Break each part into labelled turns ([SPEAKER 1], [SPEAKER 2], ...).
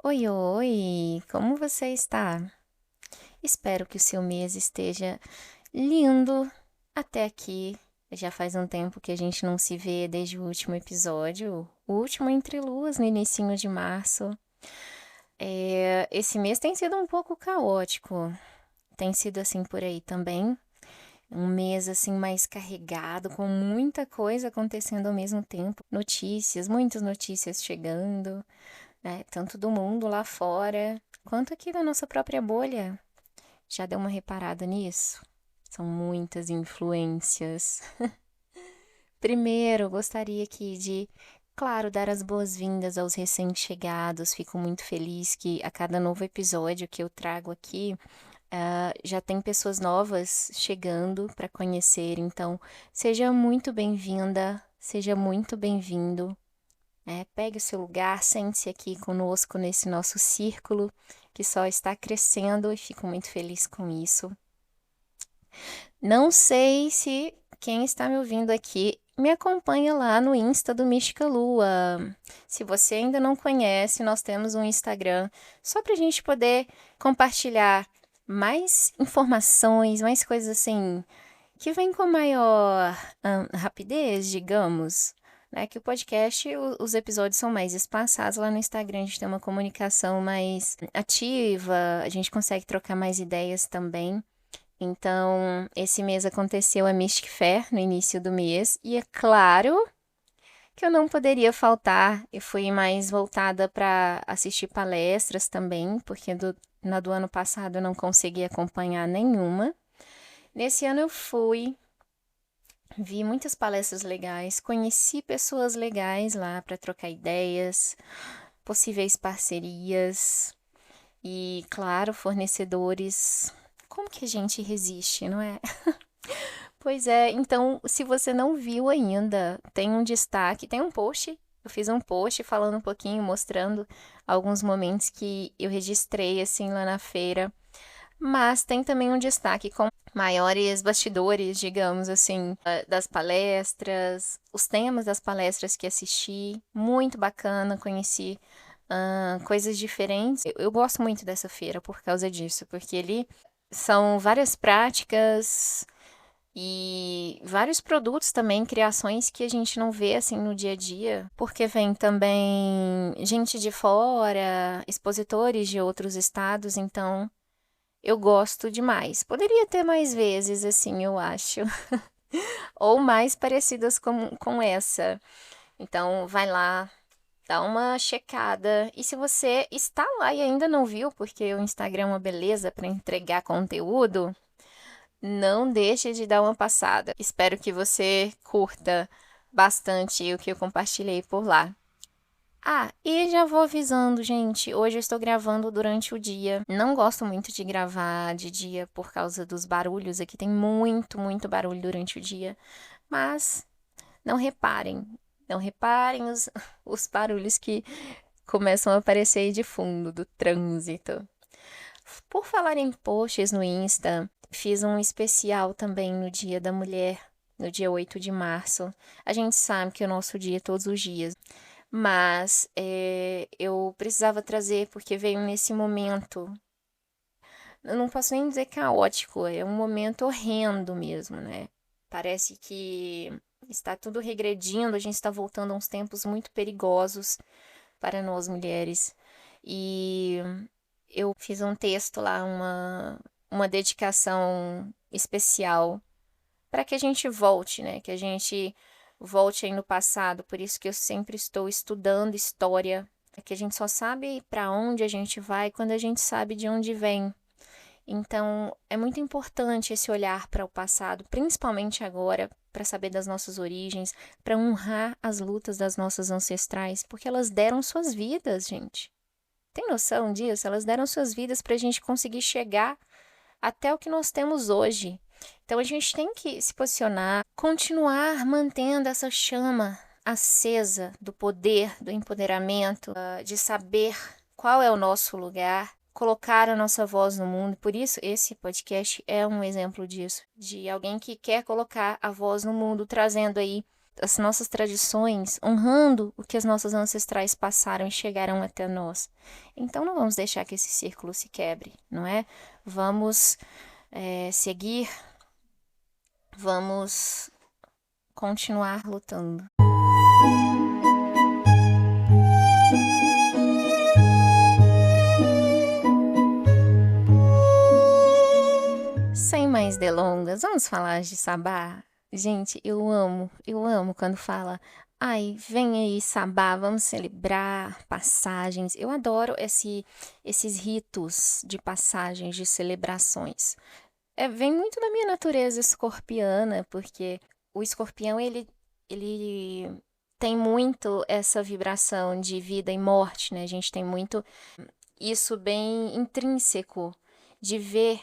[SPEAKER 1] Oi, oi, como você está? Espero que o seu mês esteja lindo até aqui. Já faz um tempo que a gente não se vê desde o último episódio, o último Entre Luas, no inicinho de março. Esse mês tem sido um pouco caótico, tem sido assim por aí também. Um mês assim mais carregado, com muita coisa acontecendo ao mesmo tempo. Notícias, muitas notícias chegando, né? Tanto do mundo lá fora, quanto aqui da nossa própria bolha. Já deu uma reparada nisso? São muitas influências. Primeiro, gostaria aqui de, claro, dar as boas-vindas aos recém-chegados. Fico muito feliz que a cada novo episódio que eu trago aqui, já tem pessoas novas chegando para conhecer. Então, seja muito bem-vinda, seja muito bem-vindo. Pegue o seu lugar, sente-se aqui conosco nesse nosso círculo que só está crescendo e fico muito feliz com isso. Não sei se quem está me ouvindo aqui me acompanha lá no Insta do Mística Lua. Se você ainda não conhece, nós temos um Instagram só para a gente poder compartilhar mais informações, mais coisas assim, que vem com maior rapidez, digamos. Né? Que o podcast, os episódios são mais espaçados lá no Instagram, a gente tem uma comunicação mais ativa, a gente consegue trocar mais ideias também. Então, esse mês aconteceu a Mystic Fair no início do mês, e é claro que eu não poderia faltar. Eu fui mais voltada para assistir palestras também, porque na do ano passado eu não consegui acompanhar nenhuma. Nesse ano eu fui, vi muitas palestras legais, conheci pessoas legais lá para trocar ideias, possíveis parcerias e, claro, fornecedores. Como que a gente resiste, não é? Pois é, então, se você não viu ainda, tem um destaque, tem um post. Eu fiz um post falando um pouquinho, mostrando alguns momentos que eu registrei assim lá na feira. Mas tem também um destaque com maiores bastidores, digamos assim, das palestras, os temas das palestras que assisti. Muito bacana, conheci coisas diferentes. Eu gosto muito dessa feira por causa disso, porque ali são várias práticas e vários produtos também, criações que a gente não vê assim no dia a dia, porque vem também gente de fora, expositores de outros estados, então eu gosto demais. Poderia ter mais vezes, assim, eu acho, ou mais parecidas com essa. Então, vai lá, dá uma checada. E se você está lá e ainda não viu, porque o Instagram é uma beleza para entregar conteúdo, não deixe de dar uma passada. Espero que você curta bastante o que eu compartilhei por lá. Ah, e já vou avisando, gente. Hoje eu estou gravando durante o dia. Não gosto muito de gravar de dia por causa dos barulhos. Aqui tem muito, muito barulho durante o dia. Mas não reparem. Não reparem os barulhos que começam a aparecer aí de fundo do trânsito. Por falar em posts no Insta, fiz um especial também no Dia da Mulher, no dia 8 de março. A gente sabe que é o nosso dia é todos os dias, mas eu precisava trazer porque veio nesse momento. Eu não posso nem dizer caótico, é um momento horrendo mesmo, né? Parece que está tudo regredindo, a gente está voltando a uns tempos muito perigosos para nós mulheres. E eu fiz um texto lá, uma dedicação especial para que a gente volte, né? Que a gente volte aí no passado. Por isso que eu sempre estou estudando história, que a gente só sabe para onde a gente vai quando a gente sabe de onde vem. Então, é muito importante esse olhar para o passado, principalmente agora, para saber das nossas origens, para honrar as lutas das nossas ancestrais, porque elas deram suas vidas, gente. Tem noção disso? Elas deram suas vidas para a gente conseguir chegar até o que nós temos hoje. Então a gente tem que se posicionar, continuar mantendo essa chama acesa do poder, do empoderamento, de saber qual é o nosso lugar, colocar a nossa voz no mundo. Por isso, esse podcast é um exemplo disso, de alguém que quer colocar a voz no mundo, trazendo aí as nossas tradições, honrando o que as nossas ancestrais passaram e chegaram até nós. Então não vamos deixar que esse círculo se quebre, não é? Vamos seguir, vamos continuar lutando. Sem mais delongas, vamos falar de Sabá? Gente, eu amo quando fala, ai, vem aí Sabá, vamos celebrar passagens. Eu adoro esses ritos de passagens, de celebrações. Vem muito da minha natureza escorpiana, porque o escorpião, ele tem muito essa vibração de vida e morte, né? A gente tem muito isso bem intrínseco de ver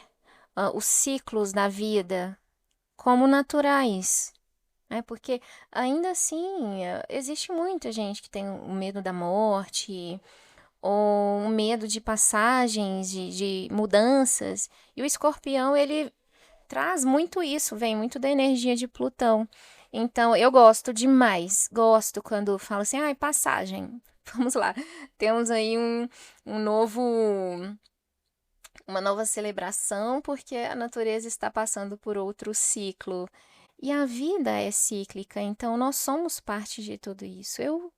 [SPEAKER 1] os ciclos da vida como naturais, né? Porque ainda assim existe muita gente que tem o medo da morte ou um medo de passagens, de mudanças. E o escorpião, ele traz muito isso, vem muito da energia de Plutão. Então, eu gosto demais, gosto quando fala assim, ai, passagem. Vamos lá, temos aí um novo uma nova celebração, porque a natureza está passando por outro ciclo. E a vida é cíclica, então nós somos parte de tudo isso. Eu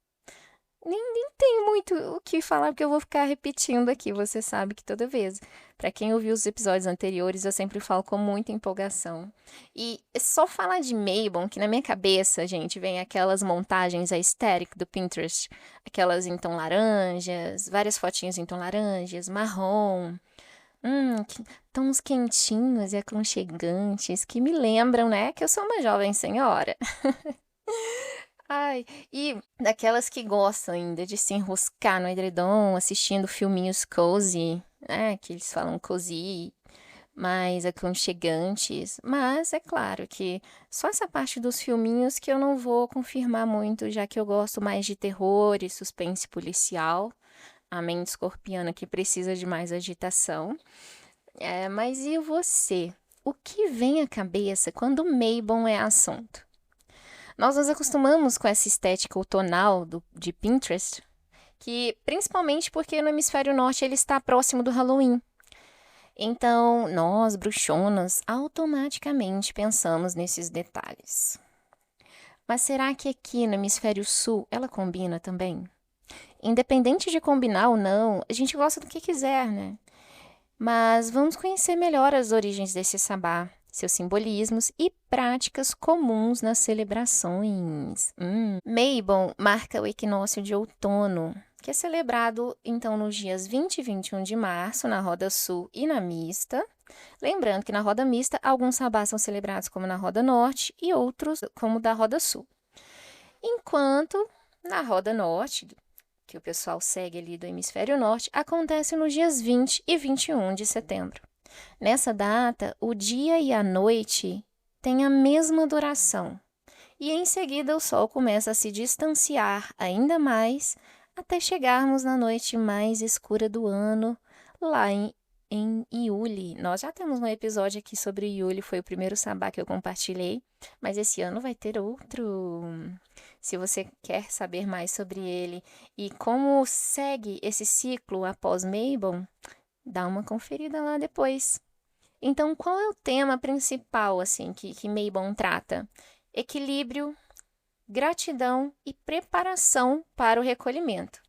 [SPEAKER 1] nem tenho muito o que falar, porque eu vou ficar repetindo aqui, você sabe que toda vez. Para quem ouviu os episódios anteriores, eu sempre falo com muita empolgação. E é só falar de Mabon, que na minha cabeça, gente, vem aquelas montagens aesthetic do Pinterest, aquelas em tom laranjas, várias fotinhas em tom laranjas, marrom. Tons quentinhos e aconchegantes que me lembram, né, que eu sou uma jovem senhora. Ai, e daquelas que gostam ainda de se enroscar no edredom assistindo filminhos cozy, que eles falam cozy, mais aconchegantes. Mas é claro que só essa parte dos filminhos que eu não vou confirmar muito, já que eu gosto mais de terror e suspense policial. A mente escorpiana que precisa de mais agitação. Mas e você? O que vem à cabeça quando Mabon é assunto? Nós nos acostumamos com essa estética outonal de Pinterest, que principalmente porque no hemisfério norte ele está próximo do Halloween. Então, nós, bruxonas, automaticamente pensamos nesses detalhes. Mas será que aqui no hemisfério sul ela combina também? Independente de combinar ou não, a gente gosta do que quiser, né? Mas vamos conhecer melhor as origens desse sabá, seus simbolismos e práticas comuns nas celebrações. Mabon marca o equinócio de outono, que é celebrado então nos dias 20 e 21 de março, na roda sul e na mista. Lembrando que na roda mista, alguns sabás são celebrados como na roda norte e outros como da roda sul. Enquanto na roda norte, que o pessoal segue ali do hemisfério norte, acontece nos dias 20 e 21 de setembro. Nessa data, o dia e a noite têm a mesma duração, e em seguida o sol começa a se distanciar ainda mais até chegarmos na noite mais escura do ano, lá em Iule. Nós já temos um episódio aqui sobre Iule, foi o primeiro sabá que eu compartilhei, mas esse ano vai ter outro. Se você quer saber mais sobre ele e como segue esse ciclo após Mabon, dá uma conferida lá depois. Então, qual é o tema principal assim que Mabon trata? Equilíbrio, gratidão e preparação para o recolhimento.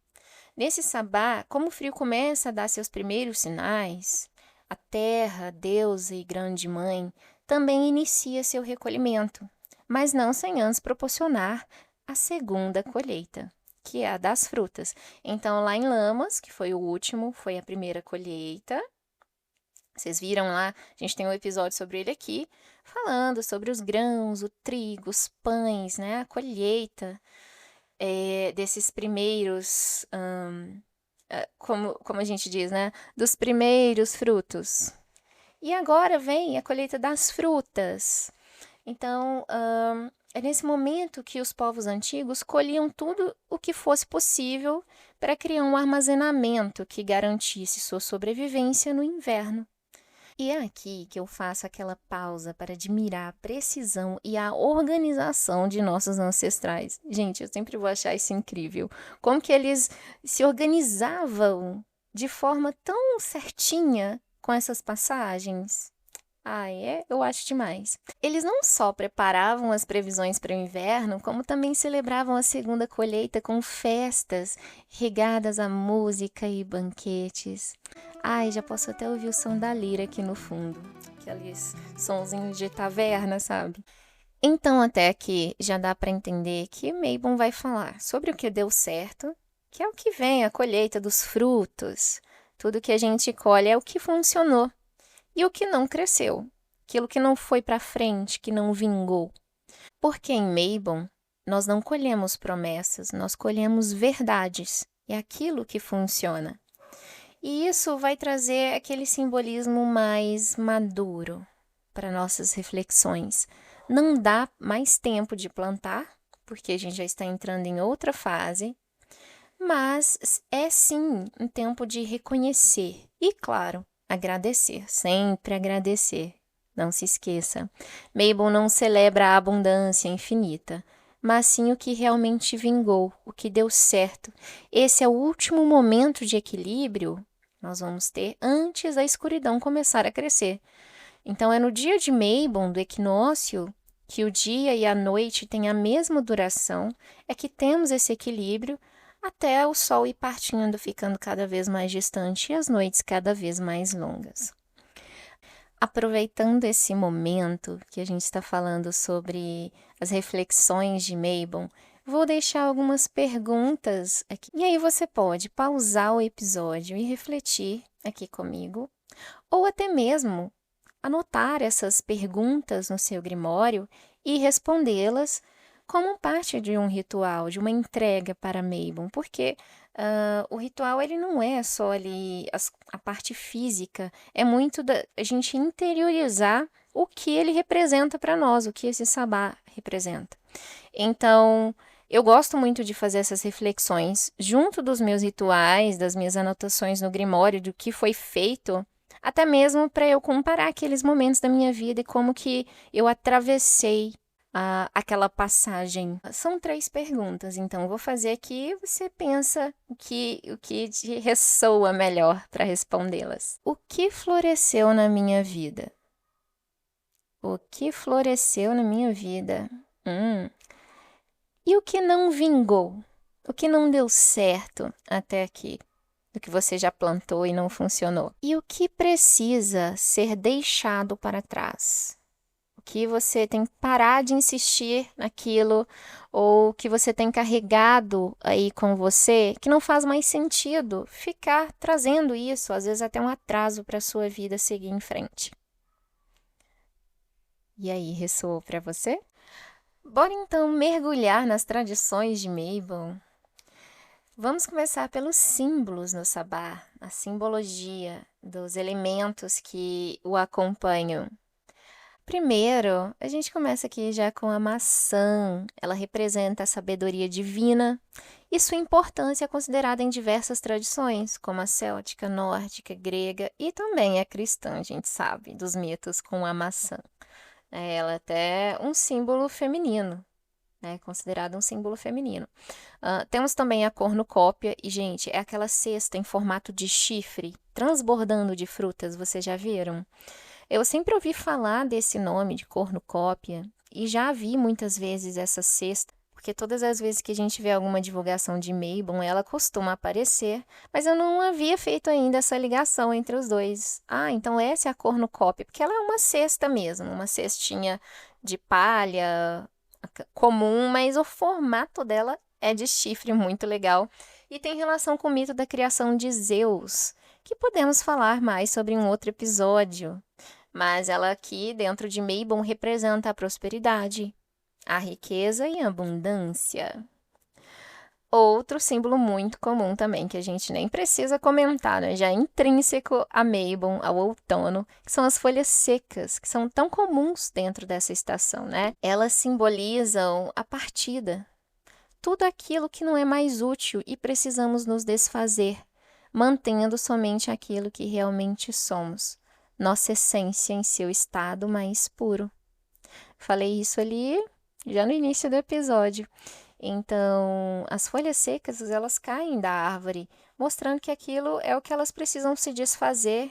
[SPEAKER 1] Nesse sabá, como o frio começa a dar seus primeiros sinais, a terra, deusa e grande mãe, também inicia seu recolhimento, mas não sem antes proporcionar a segunda colheita, que é a das frutas. Então, lá em Lamas, que foi o último, foi a primeira colheita. Vocês viram lá, a gente tem um episódio sobre ele aqui, falando sobre os grãos, o trigo, os pães, né? A colheita desses primeiros, como a gente diz, né? Dos primeiros frutos. E agora vem a colheita das frutas. Então, é nesse momento que os povos antigos colhiam tudo o que fosse possível para criar um armazenamento que garantisse sua sobrevivência no inverno. E é aqui que eu faço aquela pausa para admirar a precisão e a organização de nossos ancestrais. Gente, eu sempre vou achar isso incrível. Como que eles se organizavam de forma tão certinha com essas passagens. Ai, eu acho demais. Eles não só preparavam as previsões para o inverno, como também celebravam a segunda colheita com festas regadas a música e banquetes. Ai, já posso até ouvir o som da lira aqui no fundo. Aqueles sonzinhos de taverna, sabe? Então, até aqui já dá para entender que Mabon vai falar sobre o que deu certo, que é o que vem, a colheita dos frutos. Tudo que a gente colhe é o que funcionou e o que não cresceu, aquilo que não foi para frente, que não vingou. Porque em Mabon nós não colhemos promessas, nós colhemos verdades. É aquilo que funciona. E isso vai trazer aquele simbolismo mais maduro para nossas reflexões. Não dá mais tempo de plantar, porque a gente já está entrando em outra fase, mas é sim um tempo de reconhecer e, claro, agradecer, sempre agradecer. Não se esqueça. Mabel não celebra a abundância infinita, mas sim o que realmente vingou, o que deu certo. Esse é o último momento de equilíbrio nós vamos ter antes da escuridão começar a crescer. Então, é no dia de Mabon, do equinócio, que o dia e a noite têm a mesma duração, é que temos esse equilíbrio até o sol ir partindo, ficando cada vez mais distante e as noites cada vez mais longas. Aproveitando esse momento que a gente está falando sobre as reflexões de Mabon, vou deixar algumas perguntas aqui. E aí você pode pausar o episódio e refletir aqui comigo, ou até mesmo anotar essas perguntas no seu grimório e respondê-las como parte de um ritual, de uma entrega para Mabon, porque o ritual ele não é só ali a parte física, é muito da a gente interiorizar o que ele representa para nós, o que esse sabá representa. Então, eu gosto muito de fazer essas reflexões junto dos meus rituais, das minhas anotações no grimório, do que foi feito, até mesmo para eu comparar aqueles momentos da minha vida e como que eu atravessei aquela passagem. São 3 perguntas, então vou fazer aqui e você pensa o que te ressoa melhor para respondê-las. O que floresceu na minha vida? O que floresceu na minha vida? E o que não vingou? O que não deu certo até aqui? Do que você já plantou e não funcionou? E o que precisa ser deixado para trás? O que você tem que parar de insistir naquilo ou que você tem carregado aí com você que não faz mais sentido ficar trazendo isso, às vezes até um atraso para a sua vida seguir em frente. E aí, ressoou para você? Bora então mergulhar nas tradições de Mabon. Vamos começar pelos símbolos no sabá, a simbologia dos elementos que o acompanham. Primeiro, a gente começa aqui já com a maçã. Ela representa a sabedoria divina e sua importância é considerada em diversas tradições, como a céltica, nórdica, grega e também a cristã, a gente sabe, dos mitos com a maçã. Ela é até um símbolo feminino, né? Considerado um símbolo feminino. Temos também a cornucópia, e, gente, é aquela cesta em formato de chifre, transbordando de frutas, vocês já viram? Eu sempre ouvi falar desse nome de cornucópia, e já vi muitas vezes essa cesta, porque todas as vezes que a gente vê alguma divulgação de Mabon, ela costuma aparecer, mas eu não havia feito ainda essa ligação entre os dois. Então essa é a cornucópia, porque ela é uma cesta mesmo, uma cestinha de palha comum, mas o formato dela é de chifre, muito legal. E tem relação com o mito da criação de Zeus, que podemos falar mais sobre em um outro episódio. Mas ela aqui, dentro de Mabon, representa a prosperidade, a riqueza e a abundância. Outro símbolo muito comum também, que a gente nem precisa comentar, né? Já é intrínseco a Mabon, ao outono, que são as folhas secas, que são tão comuns dentro dessa estação, né? Elas simbolizam a partida, tudo aquilo que não é mais útil e precisamos nos desfazer, mantendo somente aquilo que realmente somos. nossa essência em seu estado mais puro. Falei isso ali já no início do episódio. Então, as folhas secas, elas caem da árvore, mostrando que aquilo é o que elas precisam se desfazer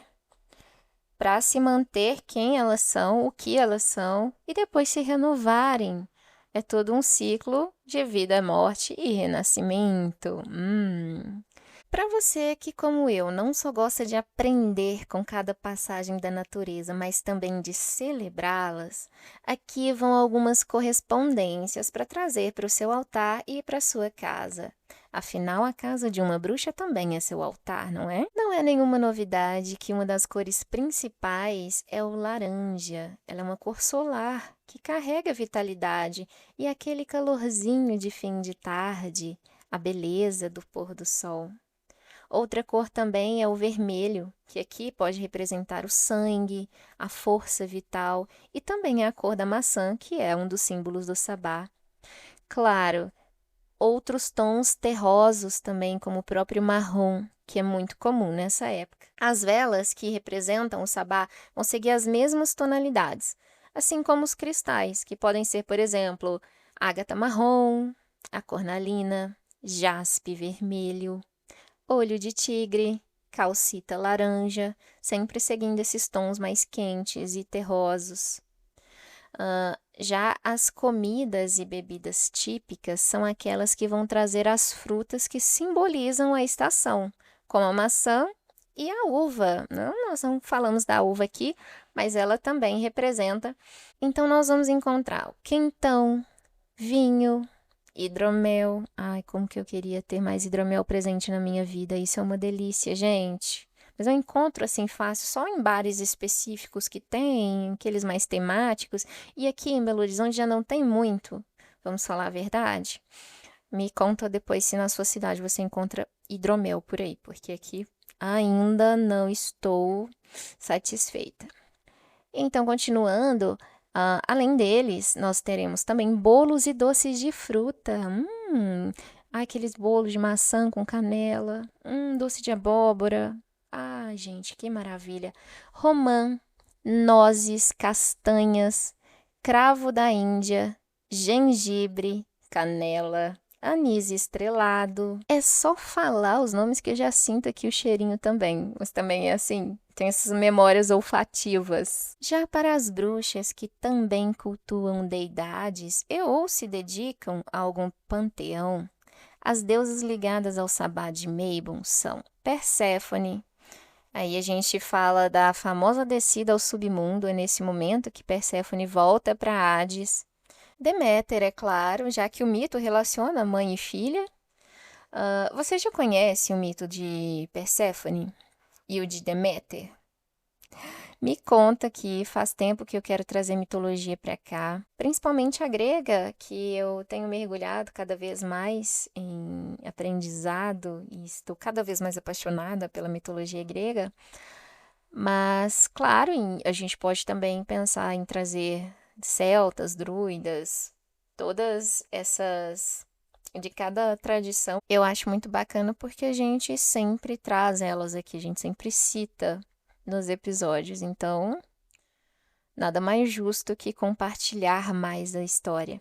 [SPEAKER 1] para se manter quem elas são, o que elas são e depois se renovarem. É todo um ciclo de vida, morte e renascimento. Para você que, como eu, não só gosta de aprender com cada passagem da natureza, mas também de celebrá-las, aqui vão algumas correspondências para trazer para o seu altar e para sua casa. Afinal, a casa de uma bruxa também é seu altar, não é? Não é nenhuma novidade que uma das cores principais é o laranja. Ela é uma cor solar que carrega vitalidade e aquele calorzinho de fim de tarde, a beleza do pôr do sol. Outra cor também é o vermelho, que aqui pode representar o sangue, a força vital, e também é a cor da maçã, que é um dos símbolos do sabá. Claro, outros tons terrosos também, como o próprio marrom, que é muito comum nessa época. As velas que representam o sabá vão seguir as mesmas tonalidades, assim como os cristais, que podem ser, por exemplo, ágata marrom, a cornalina, jaspe vermelho, olho de tigre, calcita laranja, sempre seguindo esses tons mais quentes e terrosos. Já as comidas e bebidas típicas são aquelas que vão trazer as frutas que simbolizam a estação, como a maçã e a uva. Nós não falamos da uva aqui, mas ela também representa. Então, nós vamos encontrar o quentão, vinho, hidromel. Ai, como que eu queria ter mais hidromel presente na minha vida. Isso é uma delícia, gente. Mas eu encontro assim fácil só em bares específicos que tem, aqueles mais temáticos. E aqui em Belo Horizonte já não tem muito. Vamos falar a verdade? Me conta depois se na sua cidade você encontra hidromel por aí, porque aqui ainda não estou satisfeita. Então, continuando, além deles, nós teremos também bolos e doces de fruta. Aqueles bolos de maçã com canela, doce de abóbora. Ah, gente, que maravilha. Romã, nozes, castanhas, cravo da Índia, gengibre, canela, anis estrelado. É só falar os nomes que eu já sinto aqui o cheirinho também. Mas também é assim, tem essas memórias olfativas. Já para as bruxas que também cultuam deidades e ou se dedicam a algum panteão, as deusas ligadas ao sabá de Mabon são Perséfone. Aí a gente fala da famosa descida ao submundo, é nesse momento que Perséfone volta para Hades. Deméter, é claro, já que o mito relaciona mãe e filha. Você já conhece o mito de Perséfone e o de Deméter? Me conta que faz tempo que eu quero trazer mitologia para cá, principalmente a grega, que eu tenho mergulhado cada vez mais em aprendizado e estou cada vez mais apaixonada pela mitologia grega. Mas, claro, a gente pode também pensar em trazer celtas, druidas, todas essas de cada tradição. Eu acho muito bacana porque a gente sempre traz elas aqui, a gente sempre cita nos episódios. Então, nada mais justo que compartilhar mais a história.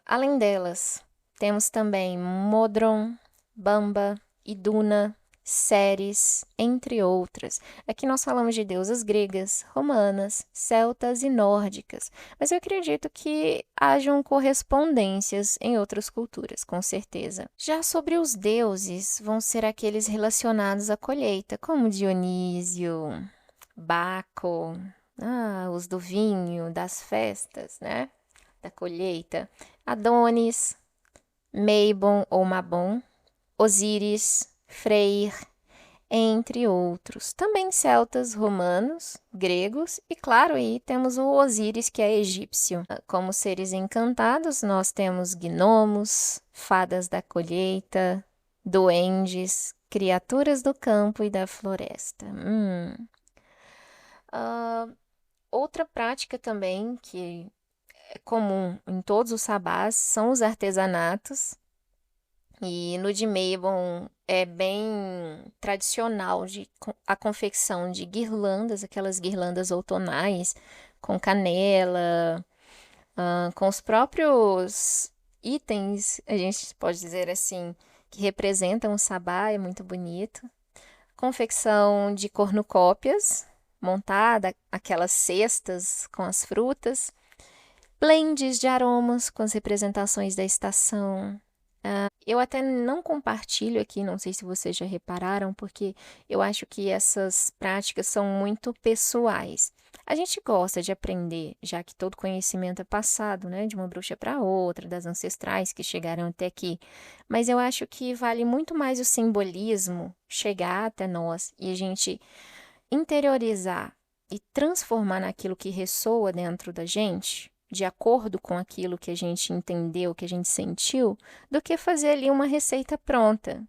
[SPEAKER 1] Além delas, temos também Modron, Bamba, Iduna, Ceres, entre outras. Aqui nós falamos de deusas gregas, romanas, celtas e nórdicas, mas eu acredito que hajam correspondências em outras culturas, com certeza. Já sobre os deuses, vão ser aqueles relacionados à colheita, como Dionísio, Baco, os do vinho, das festas, né? Da colheita. Adonis, Mabon ou Mabon, Osíris, Freyr, entre outros. Também celtas, romanos, gregos e, claro, aí temos o Osíris, que é egípcio. Como seres encantados, nós temos gnomos, fadas da colheita, duendes, criaturas do campo e da floresta. Outra prática também que é comum em todos os sabás são os artesanatos. E no de Mabon é bem tradicional a confecção de guirlandas, aquelas guirlandas outonais, com canela, com os próprios itens, a gente pode dizer assim, que representam o sabá, é muito bonito. Confecção de cornucópias, montada, aquelas cestas com as frutas. Blends de aromas com as representações da estação. Eu até não compartilho aqui, não sei se vocês já repararam, porque eu acho que essas práticas são muito pessoais. A gente gosta de aprender, já que todo conhecimento é passado, né, de uma bruxa para outra, das ancestrais que chegaram até aqui. Mas eu acho que vale muito mais o simbolismo chegar até nós e a gente interiorizar e transformar naquilo que ressoa dentro da gente, de acordo com aquilo que a gente entendeu, que a gente sentiu, do que fazer ali uma receita pronta.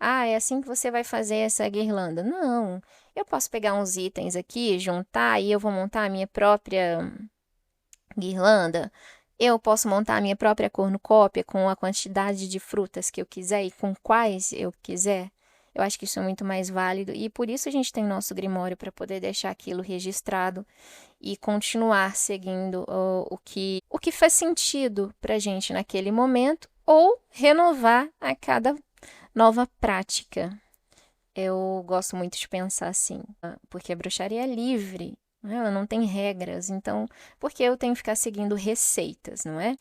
[SPEAKER 1] Ah, é assim que você vai fazer essa guirlanda? Não. Eu posso pegar uns itens aqui, juntar e eu vou montar a minha própria guirlanda. Eu posso montar a minha própria cornucópia com a quantidade de frutas que eu quiser e com quais eu quiser. Eu acho que isso é muito mais válido e por isso a gente tem nosso grimório para poder deixar aquilo registrado e continuar seguindo o que faz sentido para a gente naquele momento ou renovar a cada nova prática. Eu gosto muito de pensar assim, porque a bruxaria é livre, né? Ela não tem regras, então por que eu tenho que ficar seguindo receitas, não é?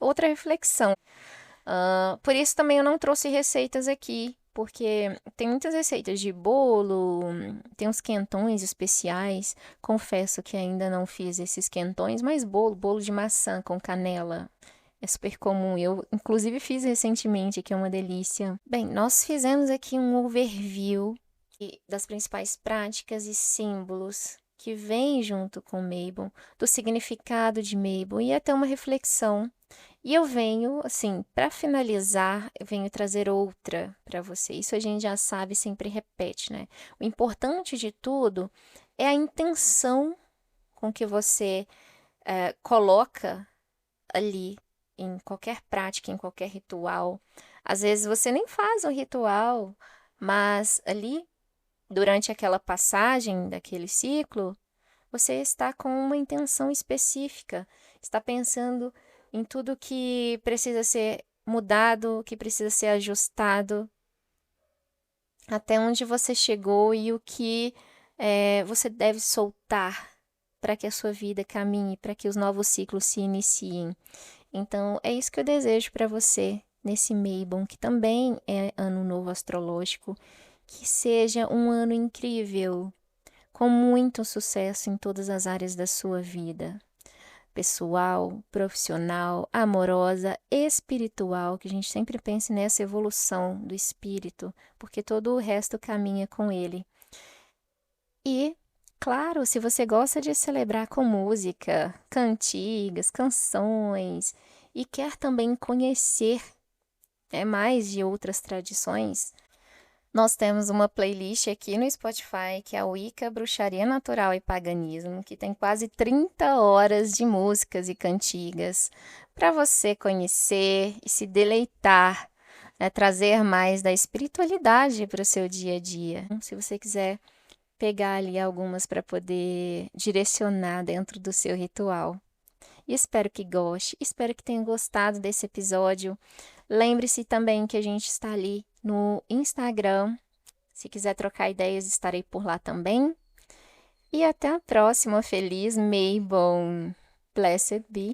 [SPEAKER 1] Outra reflexão. Por isso também eu não trouxe receitas aqui, porque tem muitas receitas de bolo, tem uns quentões especiais. Confesso que ainda não fiz esses quentões, mas bolo de maçã com canela. É super comum. Eu, inclusive, fiz recentemente, que é uma delícia. Bem, nós fizemos aqui um overview das principais práticas e símbolos que vêm junto com Mabel, do significado de Mabel e até uma reflexão. E eu venho, assim, para finalizar, eu venho trazer outra para você. Isso a gente já sabe, sempre repete, né? O importante de tudo é a intenção com que você coloca ali em qualquer prática, em qualquer ritual. Às vezes você nem faz um ritual, mas ali, durante aquela passagem daquele ciclo, você está com uma intenção específica, está pensando em tudo que precisa ser mudado, que precisa ser ajustado, até onde você chegou e o que você deve soltar para que a sua vida caminhe, para que os novos ciclos se iniciem. Então, é isso que eu desejo para você nesse Mabon, que também é ano novo astrológico, que seja um ano incrível, com muito sucesso em todas as áreas da sua vida, pessoal, profissional, amorosa, espiritual, que a gente sempre pense nessa evolução do espírito, porque todo o resto caminha com ele. E, claro, se você gosta de celebrar com música, cantigas, canções e quer também conhecer mais de outras tradições, nós temos uma playlist aqui no Spotify que é a Wicca, Bruxaria Natural e Paganismo, que tem quase 30 horas de músicas e cantigas para você conhecer e se deleitar, né, trazer mais da espiritualidade para o seu dia a dia. Se você quiser pegar ali algumas para poder direcionar dentro do seu ritual. E espero que goste, espero que tenha gostado desse episódio. Lembre-se também que a gente está ali no Instagram. Se quiser trocar ideias, estarei por lá também. E até a próxima. Feliz Maybon. Blessed be.